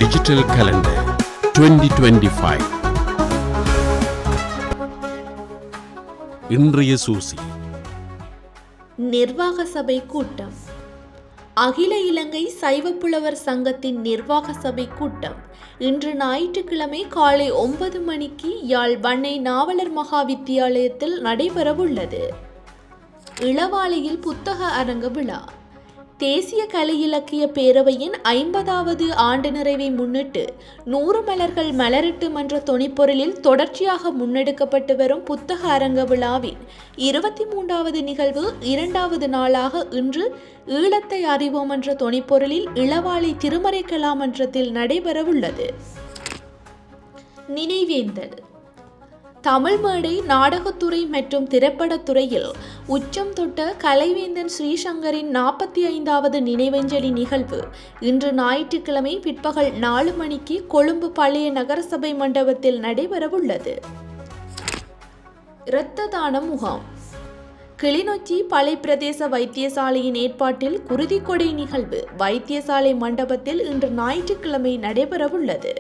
Digital calendar 2025. இன்றைய சூசி. நிர்வாக சபை கூட்டம். அகில இலங்கை சைவப்புலவர் சங்கத்தின் நிர்வாக சபை கூட்டம் இன்று ஞாயிற்றுக்கிழமை காலை 9 மணிக்கு யாழ் வன்னை நாவலர் மகா வித்தியாலயத்தில் நடைபெறவுள்ளது. இளவாலையில் புத்தக அரங்க விழா. தேசிய கலை இலக்கிய பேரவையின் 50வது ஆண்டு நிறைவை முன்னிட்டு 100 மலர்கள் மலரிட்டு என்ற தொனிப்பொருளில் தொடர்ச்சியாக முன்னெடுக்கப்பட்டு வரும் புத்தக அரங்க விழாவின் 23வது நிகழ்வு 2வது நாளாக இன்று ஈழத்தை அறிவோம் என்ற தொனிப்பொருளில் இளவாலை திருமறை கலாமன்றத்தில் நடைபெறவுள்ளது. நினைவேந்தல். தமிழ் மேடை, நாடகத்துறை மற்றும் திரைப்படத்துறையில் உச்சம் தொட்ட கலைவேந்தன் ஸ்ரீசங்கரின் 45வது நினைவஞ்சலி நிகழ்வு இன்று ஞாயிற்றுக்கிழமை பிற்பகல் 4 மணிக்கு கொழும்பு பழைய நகரசபை மண்டபத்தில் நடைபெறவுள்ளது. இரத்த தான முகாம். கிளிநொச்சி பளை பிரதேச வைத்தியசாலையின் ஏற்பாட்டில் குருதிக்கொடை நிகழ்வு வைத்தியசாலை மண்டபத்தில் இன்று ஞாயிற்றுக்கிழமை நடைபெறவுள்ளது.